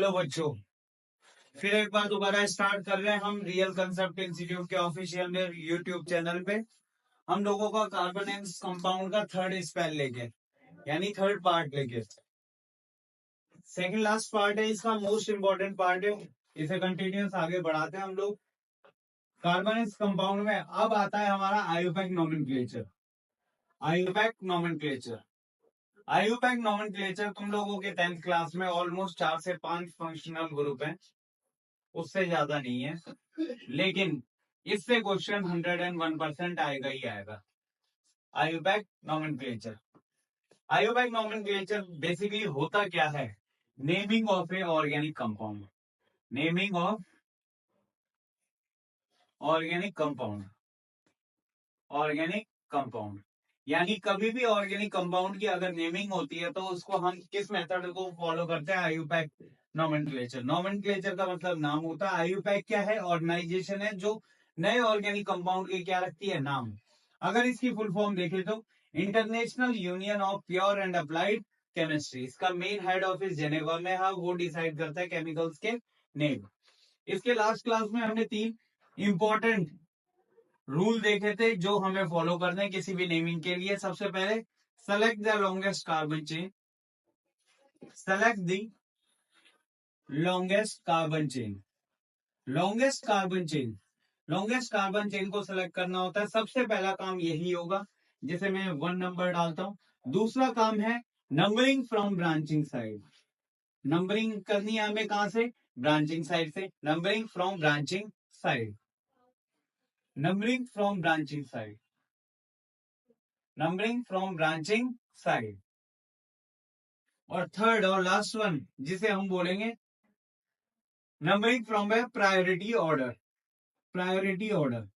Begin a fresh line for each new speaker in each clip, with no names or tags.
Hello बच्चों, फिर एक बार दोबारा स्टार्ट कर रहे हैं हम रियल कंसेप्ट इंस्टीट्यूट के ऑफिशियल यूट्यूब चैनल पे। हम लोगों का कार्बन एंड कंपाउंड का थर्ड स्पेल लेके, यानी थर्ड पार्ट लेके, सेकंड लास्ट पार्ट है, इसका मोस्ट इंपॉर्टेंट पार्ट है। इसे कंटिन्यूस आगे बढ़ाते हैं हम लोग। कार्बन एंड कंपाउंड में अब आता है हमारा IUPAC nomenclature. IUPAC nomenclature IUPAC nomenclature तुम लोगों के 10th क्लास में ऑलमोस्ट 4 से 5 फंक्शनल ग्रुप हैं, उससे ज्यादा नहीं है, लेकिन इससे क्वेश्चन 101% आएगा ही आएगा। IUPAC nomenclature IUPAC nomenclature basically होता क्या है? Naming of A organic compound. Naming of organic compound. Organic compound यानी कभी भी ऑर्गेनिक कंपाउंड की अगर नेमिंग होती है तो उसको हम किस मेथड को फॉलो करते हैं? IUPAC nomenclature. नोमेनक्लेचर का मतलब नाम होता है। आयुपैक क्या है? ऑर्गेनाइजेशन है जो नए ऑर्गेनिक कंपाउंड के क्या रखती है? नाम। अगर इसकी फुल फॉर्म देखें तो international union of pure and applied chemistry. इसका मेन हेड ऑफिस जेनेवा में है, वो डिसाइड करता है केमिकल्स के नेम। इसके लास्ट क्लास में हमने 3 इंपॉर्टेंट रूल देखे थे जो हमें फॉलो करने हैं किसी भी नेमिंग के लिए। सबसे पहले, select the longest carbon chain. Select the longest carbon chain. Longest carbon chain longest carbon chain को सिलेक्ट करना होता है। सबसे पहला काम यही होगा, जिसे मैं 1 नंबर डालता हूं। दूसरा काम है numbering from branching side. Numbering करनी है हमें कहां से? ब्रांचिंग साइड से। Numbering from branching side. Numbering from branching side. Numbering from branching side. और थर्ड और लास्ट वन जिसे हम बोलेंगे numbering from A priority order. Priority order.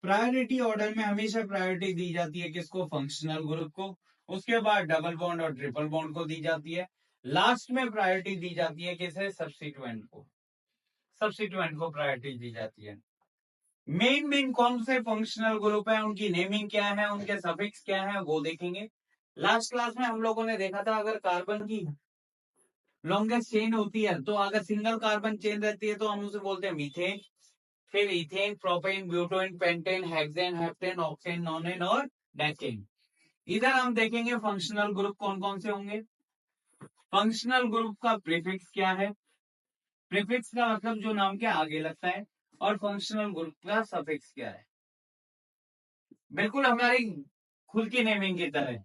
Priority order में हमेशा प्रायोरिटी दी जाती है किसको? फंक्शनल ग्रुप को। उसके बाद डबल बॉन्ड और ट्रिपल बॉन्ड को दी जाती है। लास्ट में प्रायोरिटी दी जाती है किसे? सब्स्टिट्यूएंट को। सब्स्टिट्यूएंट को प्रायोरिटी दी जाती है। मेन कौन से फंक्शनल ग्रुप है, उनकी नेमिंग क्या है, उनके सफिक्स क्या है, वो देखेंगे। लास्ट क्लास में हम लोगों ने देखा था अगर कार्बन की लॉन्गेस्ट चेन होती है तो अगर सिंगल कार्बन चेन रहती है तो हम उसे बोलते हैं मीथेन। फिर ethane, propane, butane, pentane, hexane, heptane, octane, नोनेन और डेकेन। इधर हम देखेंगे फंक्शनल ग्रुप कौन कौन से होंगे। फंक्शनल ग्रुप का प्रीफिक्स क्या है? प्रीफिक्स का मतलब जो नाम के आगे लगता है। और फंक्शनल ग्रुप का सफिक्स क्या है? बिल्कुल हमारी खुद की नेमिंग की तरह।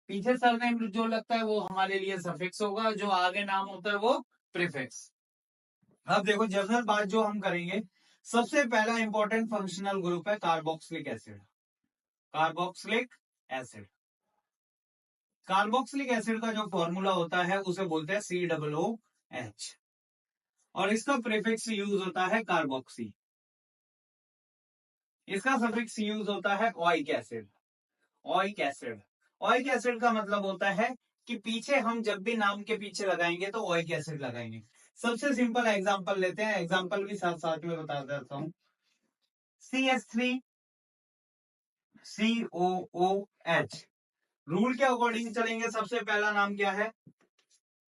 पीछे सरनेम जो लगता है वो हमारे लिए सफिक्स होगा, जो आगे नाम होता है वो प्रीफिक्स। अब देखो जनरल बात जो हम करेंगे, सबसे पहला इंपॉर्टेंट फंक्शनल ग्रुप है carboxylic acid. Carboxylic acid. Carboxylic acid का जो फॉर्मूला होता है उसे बोलते हैं COOH। और इसका प्रीफिक्स यूज होता है कार्बोक्सी। इसका सफिक्स यूज होता है oic acid. Oic acid. Oic acid का मतलब होता है कि पीछे हम जब भी नाम के पीछे लगाएंगे तो ओइक एसिड लगाएंगे। सबसे सिंपल एग्जांपल लेते हैं, एग्जांपल भी साथ साथ में बता देता हूं। CH3COOH। रूल के अकॉर्डिंग चलेंगे। सबसे पहला नाम क्या है?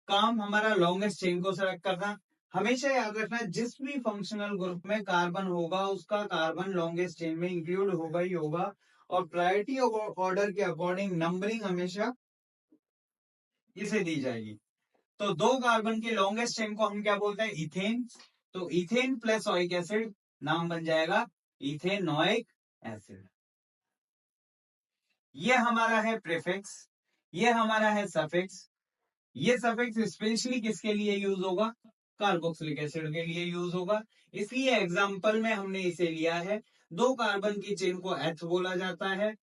काम हमारा लॉन्गेस्ट चेन को सेलेक्ट करना। हमेशा याद रखना जिस भी फंक्शनल ग्रुप में कार्बन होगा उसका कार्बन लॉन्गेस्ट चेन में इंक्लूड होगा ही होगा। और प्रायोरिटी ऑर्डर के अकॉर्डिंग नंबरिंग हमेशा इसे दी जाएगी। तो 2 कार्बन की लॉन्गेस्ट चेन को हम क्या बोलते हैं? इथेन। तो इथेन प्लस ओइक एसिड नाम बन जाएगा इथेनोइक एसिड। ये हमारा है प्रीफिक्स, ये हमारा है सफिक्स। ये सफिक्स स्पेशली किसके लिए यूज होगा? कार्बोक्सिलिक एसिड के लिए यूज होगा। इसलिए एग्जांपल में हमने इसे लिया है। 2 कार्बन की चेन को एथ बोला जाता है।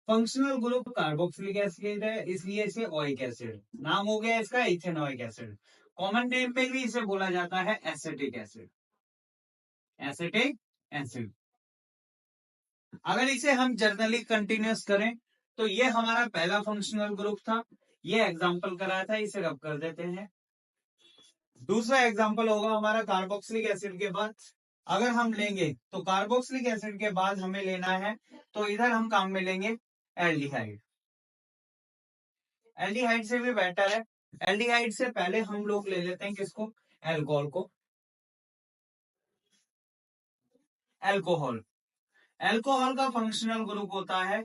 फंक्शनल ग्रुप कार्बोक्सिलिक एसिड है, इसलिए इसे ओइक एसिड नाम हो गया इसका इथेनोइक एसिड। कॉमन नेम पे भी इसे बोला जाता है एसिटिक एसिड। Acetic acid. अगर इसे हम जर्नली कंटिन्यूस करें तो ये हमारा पहला फंक्शनल ग्रुप था। ये एग्जांपल कराया था, इसे रब कर देते हैं। दूसरा एग्जांपल होगा हमारा कार्बोक्सिलिक एसिड के बाद। अगर हम लेंगे तो कार्बोक्सिलिक एसिड के बाद हमें लेना है तो इधर हम काम में लेंगे एल्डिहाइड। एल्डिहाइड से भी बेटर है। एल्डिहाइड से पहले हम लोग ले लेते हैं किसको? एल्कोहल को एल्कोहल। एल्कोहल का फंक्शनल ग्रुप होता है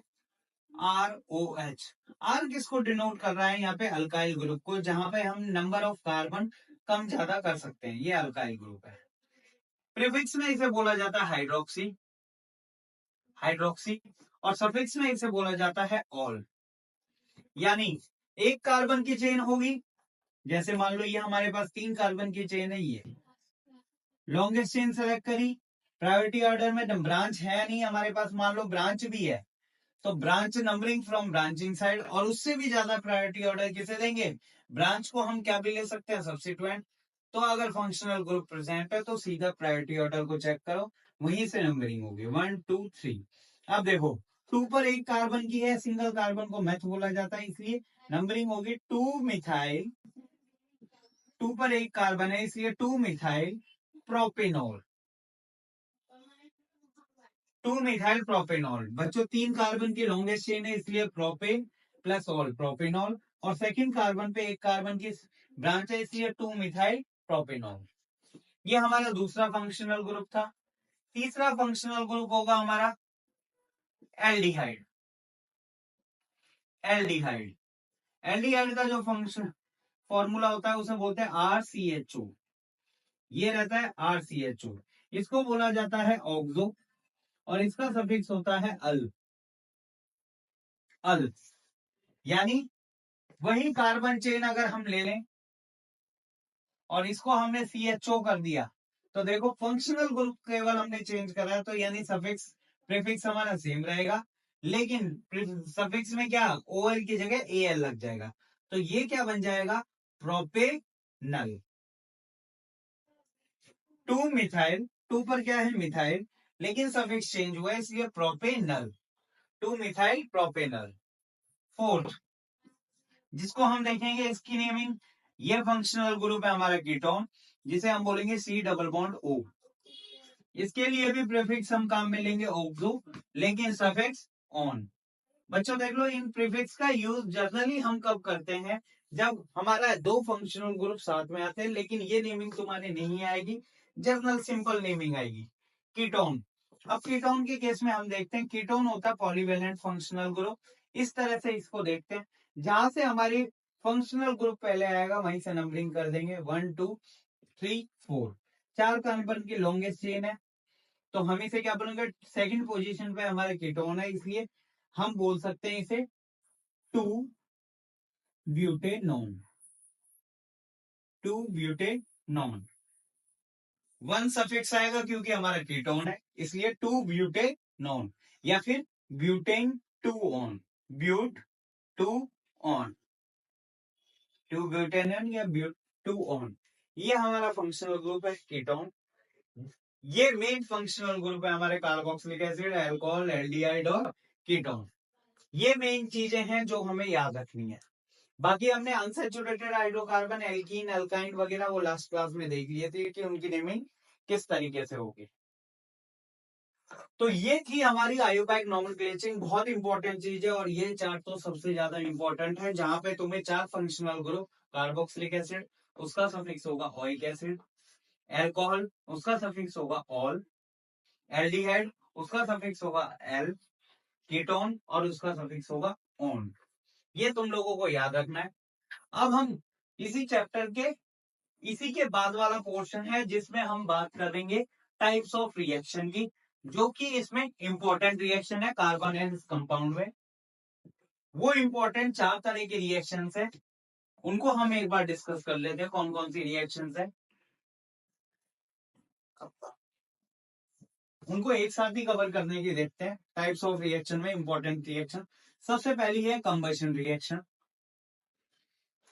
ROH। आर किसको डिनोट कर रहा है यहाँ पे? अल्काइल ग्रुप को, जहां पे हम नंबर ऑफ कार्बन कम ज्यादा कर सकते हैं, ये अल्काइल ग्रुप है। प्रीफिक्स में इसे बोला जाता है हाइड्रोक्सी, हाइड्रोक्सी, और सफिक्स में इसे बोला जाता है ऑल। यानी एक कार्बन की चेन होगी, जैसे मान लो ये हमारे पास 3 कार्बन की चेन है, ये लॉन्गेस्ट चेन सेलेक्ट करी, प्रायोरिटी ऑर्डर में ब्रांच है नहीं हमारे पास, मान लो ब्रांच भी है तो branch numbering from branching side, और उससे भी ज्यादा प्रायोरिटी ऑर्डर किसे देंगे? ब्रांच को हम क्या भी ले सकते हैं? सब्स्टिट्यूएंट। तो अगर फंक्शनल ग्रुप प्रेजेंट है तो सीधा प्रायोरिटी ऑर्डर को चेक करो, वहीं से नंबरिंग होगी 1 2 3। अब देखो 2 पर एक कार्बन की है, सिंगल कार्बन को मेथ बोला जाता है, इसलिए नंबरिंग होगी 2 मिथाइल। 2 पर एक कार्बन है इसलिए 2 मिथाइल प्रोपेनॉल। 2 methyl propanol. बच्चों 3 कार्बन की लॉन्गेस्ट चेन है इसलिए प्रोपेन प्लस ऑल प्रोपेनॉल, और सेकंड कार्बन पे एक कार्बन की ब्रांच है इसलिए 2 मिथाइल प्रोपेनॉल। ये हमारा दूसरा फंक्शनल ग्रुप था। तीसरा फंक्शनल ग्रुप होगा हमारा एल्डिहाइड। एल्डिहाइड, एल्डिहाइड का जो फंक्शन फॉर्मूला होता है उसे बोलते हैं RCHO। ये रहता है RCHO, इसको बोला जाता है ऑक्सो, और इसका सफिक्स होता है अल। अल यानी वही कार्बन चेन अगर हम ले लें और इसको हमने CHO कर दिया तो देखो फंक्शनल ग्रुप केवल हमने चेंज करा है, तो यानी सफिक्स प्रीफिक्स हमारा सेम रहेगा, लेकिन सफिक्स में क्या OL की जगह AL लग जाएगा, तो ये क्या बन जाएगा? प्रोपेनल। 2 मिथाइल, 2 पर क्या है? मिथाइल, लेकिन सफिक्स चेंज हुआ है इसलिए प्रोपेनल, 2 मिथाइल प्रोपेनल। फोर्थ जिसको हम देखेंगे इसकी नेमिंग, ये फंक्शनल ग्रुप है हमारा कीटोन, जिसे हम बोलेंगे C डबल बॉन्ड O। इसके लिए भी प्रीफिक्स हम काम में लेंगे ऑक्सो, लेकिन सफिक्स ऑन। बच्चों देख लो इन प्रीफिक्स का यूज जनरली हम कब करते हैं? जब हमारा दो फंक्शनल ग्रुप साथ में आते हैं, लेकिन ये नेमिंग तुम्हारी नहीं आएगी, जनरल सिंपल नेमिंग आएगी। कीटोन, अब कीटोन के केस में हम देखते हैं कीटोन होता है पॉलीवेलेंट फंक्शनल ग्रुप। इस तरह से इसको देखते हैं, जहां से हमारी फंक्शनल ग्रुप पहले आएगा वहीं से नंबरिंग कर देंगे 1 2 3 4। 4 कार्बन की लॉन्गेस्ट चेन है तो हम इसे क्या बोलेंगे? सेकंड पोजीशन पे हमारा कीटोन है इसलिए हम बोल सकते हैं इसे 2 ब्यूटेनॉन। 2 ब्यूटेनॉन, 1 सफिक्स आएगा क्योंकि हमारा कीटोन है इसलिए 2 ब्यूटेनॉन, या फिर ब्यूटेन 2 ऑन, ब्यूट 2 ऑन, 2 ब्यूटेनॉन या ब्यूट 2 ऑन। ये हमारा फंक्शनल ग्रुप है कीटोन। ये मेन फंक्शनल ग्रुप है हमारे कार्बोक्सिलिक एसिड, अल्कोहल, एल्डिहाइड और कीटोन। ये मेन चीजें हैं जो हमें याद रखनी है। बाकी हमने अनसैचुरेटेड हाइड्रोकार्बन, एल्कीन, अल्काइन वगैरह वो लास्ट क्लास में देख लिए थे कि उनकी नेमिंग किस तरीके से होगी। तो ये थी हमारी आयोपैक नॉमेनक्लेचरिंग, बहुत इंपॉर्टेंट चीज है, और ये चार्ट तो सबसे ज्यादा इंपॉर्टेंट है, जहां पे तुम्हें 4 फंक्शनल ग्रुप, कार्बोक्सिलिक एसिड उसका सफिक्स होगा ओइक एसिड, अल्कोहल उसका सफिक्स होगा ऑल, एल्डिहाइड उसका सफिक्स होगा एल, कीटोन और उसका सफिक्स होगा ऑन। ये तुम लोगों को याद रखना है। अब हम इसी चैप्टर के इसी के बाद वाला पोर्शन है जिसमें हम बात करेंगे टाइप्स ऑफ रिएक्शन की, जो कि इसमें इंपॉर्टेंट रिएक्शन है कार्बन एंड कंपाउंड में। वो इंपॉर्टेंट 4 तरह के रिएक्शन है, उनको हम एक बार डिस्कस कर लेते हैं कौन कौन सी रिएक्शन है, उनको एक साथ ही कवर करने की देखते हैं। टाइप्स ऑफ रिएक्शन में इंपॉर्टेंट रिएक्शन, सबसे पहली है combustion reaction.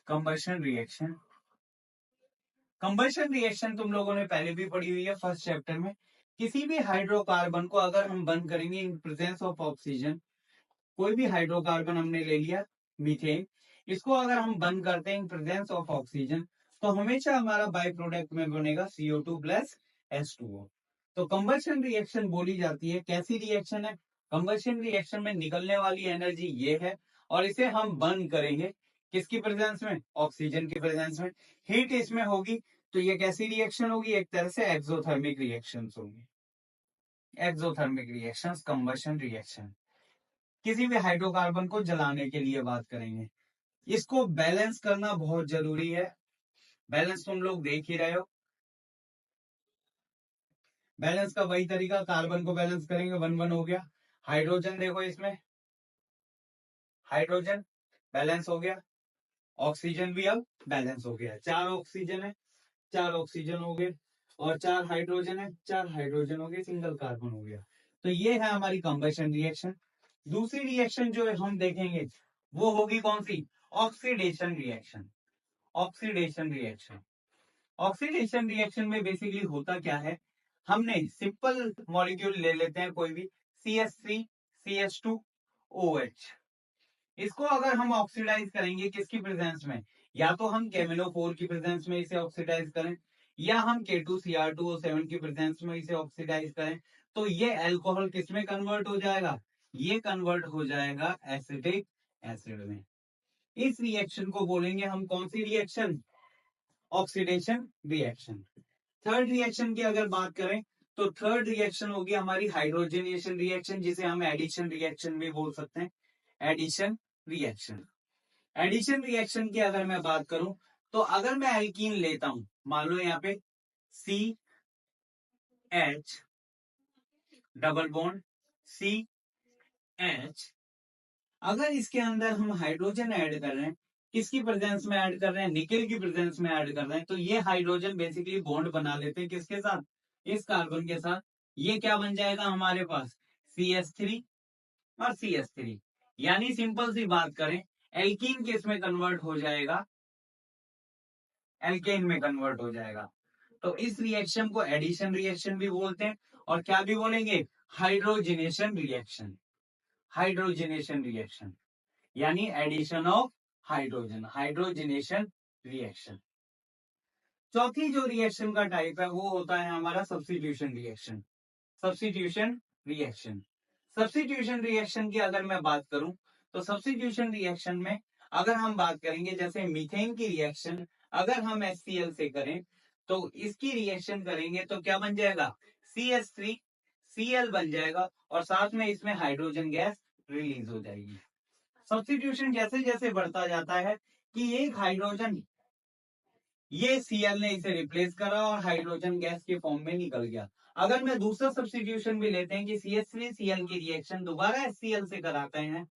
Combustion reaction, combustion reaction तुम लोगों ने पहले भी पढ़ी हुई है फर्स्ट चैप्टर में। किसी भी हाइड्रोकार्बन को अगर हम बंद करेंगे इन प्रेजेंस ऑफ ऑक्सीजन, कोई भी हाइड्रोकार्बन हमने ले लिया मीथेन, इसको अगर हम बंद करते हैं इन प्रेजेंस ऑफ ऑक्सीजन तो हमेशा हमारा बाई प्रोडक्ट में बनेगा CO2 प्लस H2O। तो कंबशन रिएक्शन बोली जाती है, कैसी रिएक्शन है? कंबशन रिएक्शन में निकलने वाली एनर्जी ये है, और इसे हम बंद करेंगे किसकी प्रेजेंस में? ऑक्सीजन की प्रेजेंस में। हीट इसमें होगी तो ये कैसी रिएक्शन होगी? एक तरह से एक्सोथर्मिक रिएक्शंस होंगी, एक्सोथर्मिक रिएक्शंस, कंबशन रिएक्शन। किसी भी हाइड्रोकार्बन को जलाने के लिए बात करेंगे, इसको बैलेंस करना बहुत जरूरी है। बैलेंस तुम लोग देख ही रहे हो, बैलेंस का वही तरीका, कार्बन को बैलेंस करेंगे, 1 1 हो गया। हाइड्रोजन देखो, इसमें हाइड्रोजन बैलेंस हो गया, ऑक्सीजन भी अब बैलेंस हो गया। 4 ऑक्सीजन है, 4 ऑक्सीजन हो गए, और 4 हाइड्रोजन है, 4 हाइड्रोजन हो गए, सिंगल कार्बन हो गया। तो ये है हमारी कंबशन रिएक्शन। दूसरी रिएक्शन जो हम देखेंगे वो होगी कौन सी? Oxidation reaction. Oxidation reaction, oxidation reaction में बेसिकली होता क्या है, हमने सिंपल मॉलिक्यूल ले लेते हैं कोई भी, CH3 CH2 OH। इसको अगर हम ऑक्सीडाइज करेंगे किसकी प्रेजेंस में, या तो हम केमिनोफोर की प्रेजेंस में इसे ऑक्सीडाइज करें, या हम K2Cr2O7 की प्रेजेंस में इसे ऑक्सीडाइज करें, तो ये अल्कोहल किस में कन्वर्ट हो जाएगा? ये कन्वर्ट हो जाएगा एसिटिक एसिड में। इस रिएक्शन को बोलेंगे हम कौन सी reaction? Oxidation reaction. Third reaction की अगर बात करें तो थर्ड रिएक्शन होगी हमारी हाइड्रोजनेशन रिएक्शन, जिसे हम एडिशन रिएक्शन भी बोल सकते हैं, एडिशन रिएक्शन। एडिशन रिएक्शन की अगर मैं बात करूं तो अगर मैं एल्कीन लेता हूं, मान लो यहाँ पे CH डबल बॉन्ड CH, अगर इसके अंदर हम हाइड्रोजन ऐड कर रहे हैं, किसकी प्रेजेंस में ऐड कर रहे हैं? निकेल की प्रेजेंस में ऐड कर रहे हैं, तो ये हाइड्रोजन बेसिकली बॉन्ड बना लेते हैं किसके साथ? इस कार्बन के साथ। ये क्या बन जाएगा हमारे पास? CH3 और CH3। यानी सिंपल सी बात करें, एल्कीन किस में कन्वर्ट हो जाएगा? एल्केन में कन्वर्ट हो जाएगा। तो इस रिएक्शन को एडिशन रिएक्शन भी बोलते हैं, और क्या भी बोलेंगे? Hydrogenation reaction. हाइड्रोजनेशन रिएक्शन यानी addition of hydrogen, hydrogenation reaction. चौथी जो रिएक्शन का टाइप है वो होता है हमारा substitution reaction. Substitution reaction, substitution reaction की अगर मैं बात करूं तो सब्स्टिट्यूशन रिएक्शन में अगर हम बात करेंगे, जैसे मीथेन की रिएक्शन अगर हम HCl से करें तो इसकी रिएक्शन करेंगे तो क्या बन जाएगा? CH3Cl बन जाएगा, और साथ में इसमें हाइड्रोजन गैस रिलीज हो जाएगी। सब्स्टिट्यूशन जैसे जैसे बढ़ता जाता है कि एक हाइड्रोजन, ये Cl ने इसे रिप्लेस करा और हाइड्रोजन गैस के फॉर्म में निकल गया। अगर मैं दूसरा सब्स्टिट्यूशन भी लेते हैं कि CH3Cl की रिएक्शन दोबारा HCl से कराते हैं,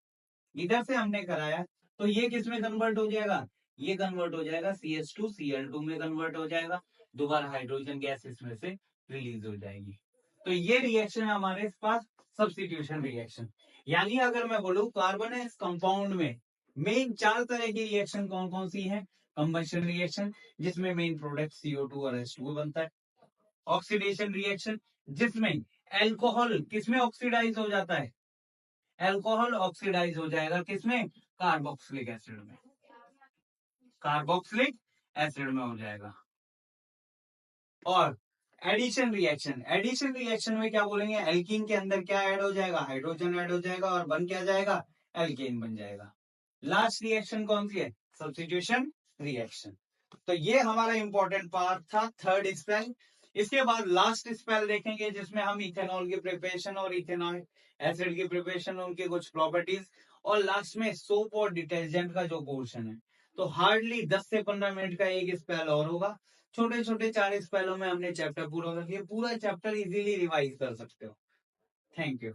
इधर से हमने कराया, तो ये किस में कन्वर्ट हो जाएगा? ये कन्वर्ट हो जाएगा CH2Cl2 में कन्वर्ट हो जाएगा, दोबारा हाइड्रोजन गैस इसमें से रिलीज हो जाएगी। तो ये रिएक्शन है हमारे पास सब्स्टिट्यूशन रिएक्शन। यानी अगर मैं बोलूं कार्बोनेस कंपाउंड में मेन 4 तरह की रिएक्शन कौन कौन सी है? कंबशन रिएक्शन, जिसमें मेन प्रोडक्ट CO2 और H2 बनता है। ऑक्सीडेशन रिएक्शन, जिसमें एल्कोहल किसमें ऑक्सीडाइज हो जाता है? एल्कोहल ऑक्सीडाइज हो जाएगा किसमें? कार्बोक्सिलिक एसिड में, कार्बोक्सिलिक एसिड में हो जाएगा। और एडिशन रिएक्शन, एडिशन रिएक्शन में क्या बोलेंगे? एल्कीन के अंदर क्या ऐड हो जाएगा? हाइड्रोजन ऐड हो जाएगा, और बन क्या जाएगा? एल्केन बन जाएगा। लास्ट रिएक्शन कौन सी है? Substitution reaction. तो ये हमारा इंपॉर्टेंट पार्ट था, थर्ड स्पेल। इसके बाद लास्ट स्पेल देखेंगे, जिसमें हम इथेनॉल की प्रिपरेशन और इथेनॉल एसिड की प्रिपरेशन, उनकी कुछ प्रॉपर्टीज, और लास्ट में सोप और डिटर्जेंट का जो पोर्शन है। तो हार्डली 10 से 15 मिनट का एक स्पेल और होगा। छोटे छोटे 4 स्पेलों में हमने चैप्टर पूरा कर लिया, पूरा चैप्टर इजीली रिवाइज कर सकते हो। Thank you.